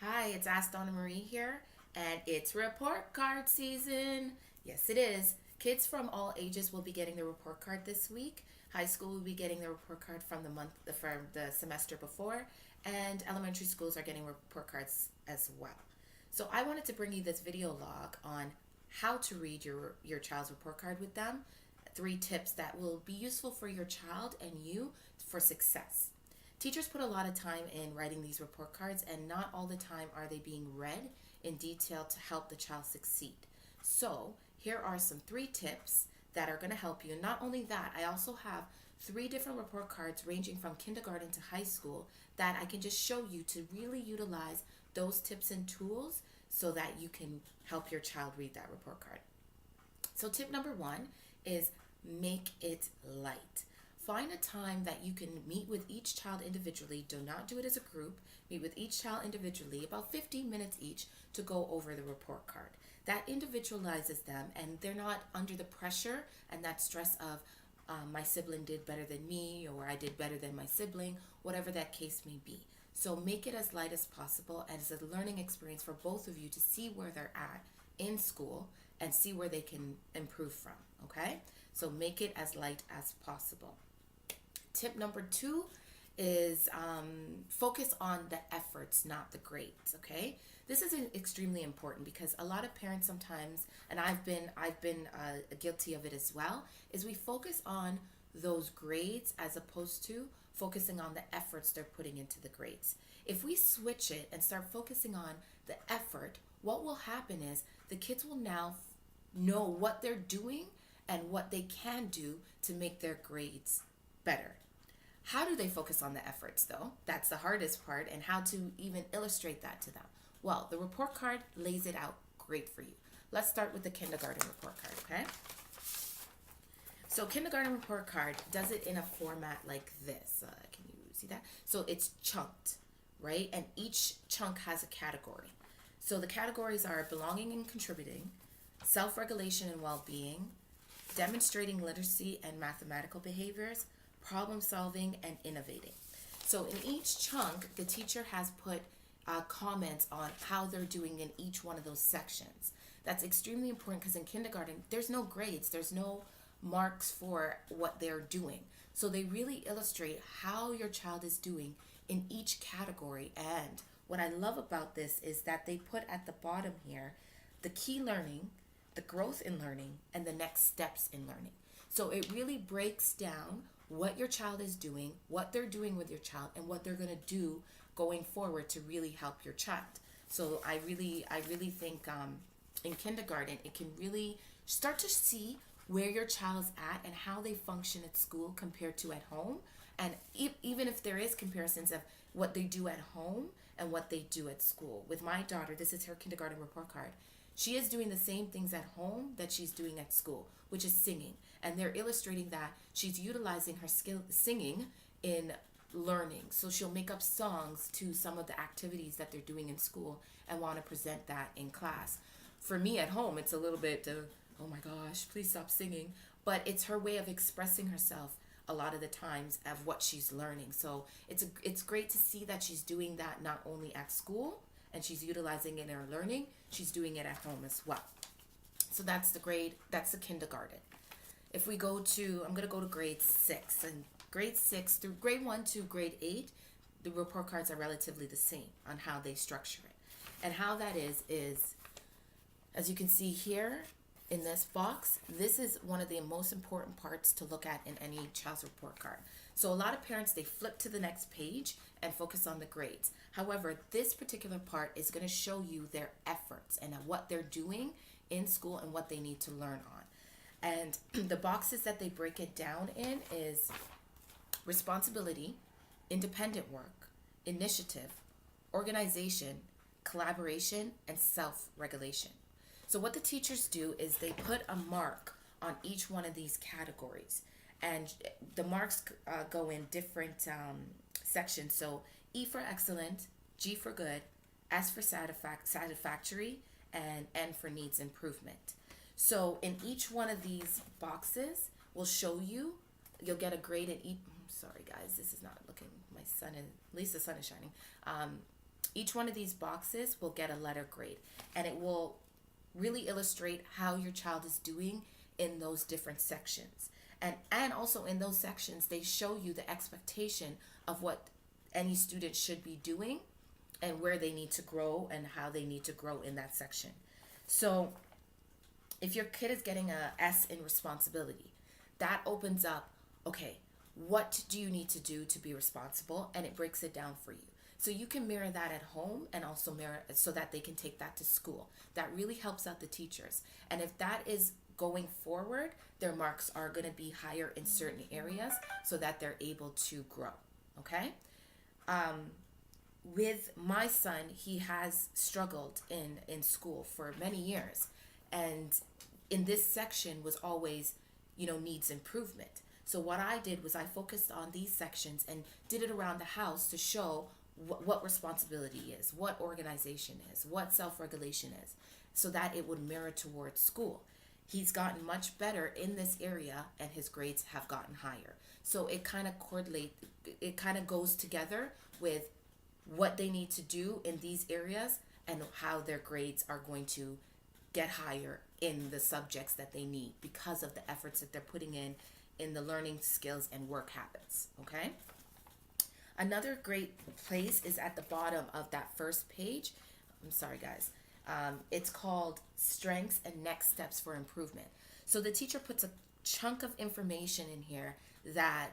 Hi, it's Ask Donna Marie here, and it's report card season. Yes, it is. Kids from all ages will be getting the report card this week. High school will be getting the report card from the semester before, and elementary schools are getting report cards as well. So I wanted to bring you this video log on how to read your child's report card with them. 3 tips that will be useful for your child and you for success. Teachers put a lot of time in writing these report cards, and not all the time are they being read in detail to help the child succeed. So, here are some 3 tips that are going to help you. Not only that, I also have 3 different report cards ranging from kindergarten to high school that I can just show you to really utilize those tips and tools so that you can help your child read that report card. So, tip number 1 is make it light. Find a time that you can meet with each child individually. Do not do it as a group. Meet with each child individually, about 15 minutes each, to go over the report card. That individualizes them, and they're not under the pressure and that stress of my sibling did better than me, or I did better than my sibling, whatever that case may be. So make it as light as possible as a learning experience for both of you to see where they're at in school and see where they can improve from, okay? So make it as light as possible. Tip number 2 is focus on the efforts, not the grades. Okay, this is extremely important because a lot of parents sometimes, and I've been guilty of it as well, is we focus on those grades as opposed to focusing on the efforts they're putting into the grades. If we switch it and start focusing on the effort, what will happen is the kids will now know what they're doing and what they can do to make their grades better. How do they focus on the efforts, though? That's the hardest part, and how to even illustrate that to them. Well, the report card lays it out great for you. Let's start with the kindergarten report card, okay? So, kindergarten report card does it in a format like this. Can you see that? So, it's chunked, right? And each chunk has a category. So, the categories are belonging and contributing, self regulation and well being, demonstrating literacy and mathematical behaviors, problem solving, and innovating. So in each chunk, the teacher has put comments on how they're doing in each one of those sections. That's extremely important because in kindergarten, there's no grades, there's no marks for what they're doing. So they really illustrate how your child is doing in each category. And what I love about this is that they put at the bottom here the key learning, the growth in learning, and the next steps in learning. So it really breaks down what your child is doing, what they're doing with your child, and what they're going to do going forward to really help your child. So I really think in kindergarten it can really start to see where your child's at and how they function at school compared to at home, and even if there is comparisons of what they do at home and what they do at school. With my daughter, this is her kindergarten report card. She is doing the same things at home that she's doing at school, which is singing. And they're illustrating that she's utilizing her skill singing in learning. So she'll make up songs to some of the activities that they're doing in school and want to present that in class. For me at home, it's a little bit, oh my gosh, please stop singing. But it's her way of expressing herself a lot of the times of what she's learning. So it's great to see that she's doing that not only at school and she's utilizing it in her learning, she's doing it at home as well. So that's the kindergarten. If we go to, I'm going to go to grade 6. And grade 6 through grade 1 to grade 8, the report cards are relatively the same on how they structure it. And how that is, as you can see here in this box, this is one of the most important parts to look at in any child's report card. So a lot of parents, they flip to the next page and focus on the grades. However, this particular part is going to show you their efforts and what they're doing in school and what they need to learn on. And the boxes that they break it down in is responsibility, independent work, initiative, organization, collaboration, and self-regulation. So what the teachers do is they put a mark on each one of these categories. And the marks go in different sections. So E for excellent, G for good, S for satisfactory, and N for needs improvement. So in each one of these boxes will show you, you'll get a grade in each. Sorry guys, this is not looking, my sun, and at least the sun is shining. Each one of these boxes will get a letter grade, and it will really illustrate how your child is doing in those different sections. And also in those sections, they show you the expectation of what any student should be doing and where they need to grow and how they need to grow in that section. So if your kid is getting a S in responsibility, that opens up, okay, what do you need to do to be responsible? And it breaks it down for you. So you can mirror that at home and also mirror it so that they can take that to school. That really helps out the teachers. And if that is going forward, their marks are going to be higher in certain areas so that they're able to grow. Okay? With my son, he has struggled in school for many years. And in this section was always, needs improvement. So what I did was I focused on these sections and did it around the house to show what responsibility is, what organization is, what self-regulation is, so that it would mirror towards school. He's gotten much better in this area and his grades have gotten higher. So it kind of goes together with what they need to do in these areas and how their grades are going to get higher in the subjects that they need because of the efforts that they're putting in the learning skills and work habits. Okay? Another great place is at the bottom of that first page. I'm sorry, guys. It's called Strengths and Next Steps for Improvement. So the teacher puts a chunk of information in here that,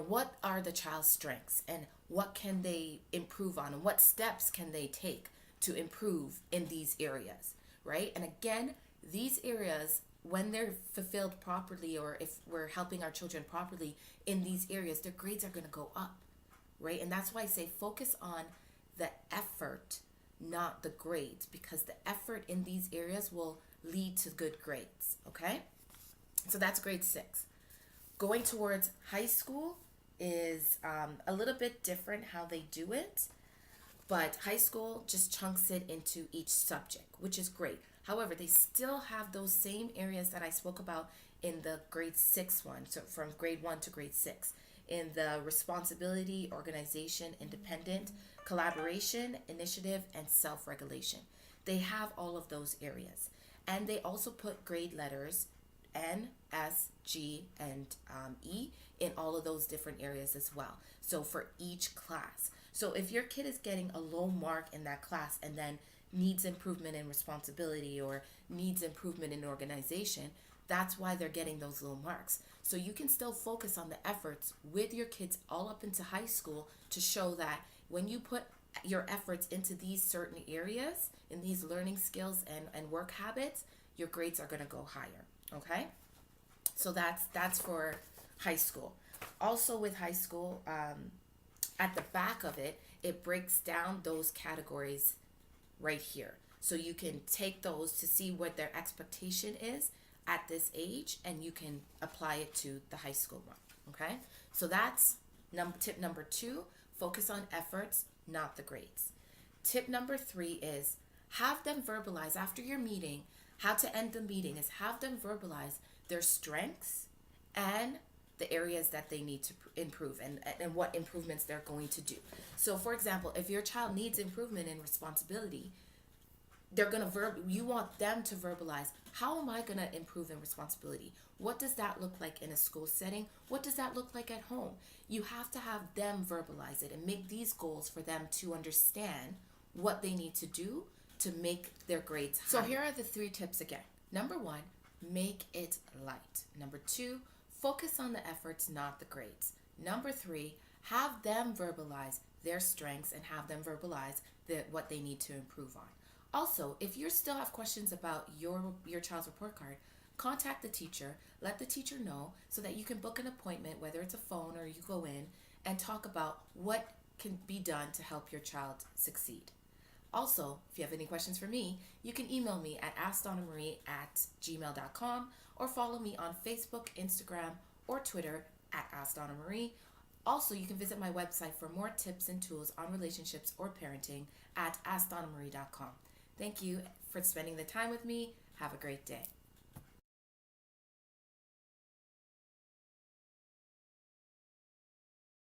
what are the child's strengths and what can they improve on and what steps can they take to improve in these areas, right? And again, these areas, when they're fulfilled properly, or if we're helping our children properly in these areas, their grades are going to go up, right? And that's why I say focus on the effort, not the grades, because the effort in these areas will lead to good grades, okay? So that's grade 6. Going towards high school is a little bit different how they do it, but high school just chunks it into each subject, which is great. However, they still have those same areas that I spoke about in the grade 6 one, so from grade 1 to grade 6, in the responsibility, organization, independent, collaboration, initiative, and self-regulation. They have all of those areas. And they also put grade letters N, S, G, and E in all of those different areas as well. So for each class. So if your kid is getting a low mark in that class and then needs improvement in responsibility or needs improvement in organization, that's why they're getting those low marks. So you can still focus on the efforts with your kids all up into high school to show that when you put your efforts into these certain areas, in these learning skills and work habits, your grades are going to go higher. Okay? So that's for high school. Also with high school, at the back of it, it breaks down those categories right here. So you can take those to see what their expectation is at this age, and you can apply it to the high school one. Okay? So that's tip number 2, focus on efforts, not the grades. Tip number 3 is have them verbalize after your meeting. How to end the meeting is have them verbalize their strengths and the areas that they need to improve and what improvements they're going to do. So for example, if your child needs improvement in responsibility, you want them to verbalize, how am I going to improve in responsibility? What does that look like in a school setting? What does that look like at home? You have to have them verbalize it and make these goals for them to understand what they need to do to make their grades high. So here are the 3 tips again. Number 1, make it light. Number 2, focus on the efforts, not the grades. Number 3, have them verbalize their strengths and have them verbalize what they need to improve on. Also, if you still have questions about your child's report card, contact the teacher, let the teacher know so that you can book an appointment, whether it's a phone or you go in and talk about what can be done to help your child succeed. Also, if you have any questions for me, you can email me at askdonnamarie@gmail.com or follow me on Facebook, Instagram, or Twitter at askdonnamarie. Also, you can visit my website for more tips and tools on relationships or parenting at askdonnamarie.com. Thank you for spending the time with me. Have a great day.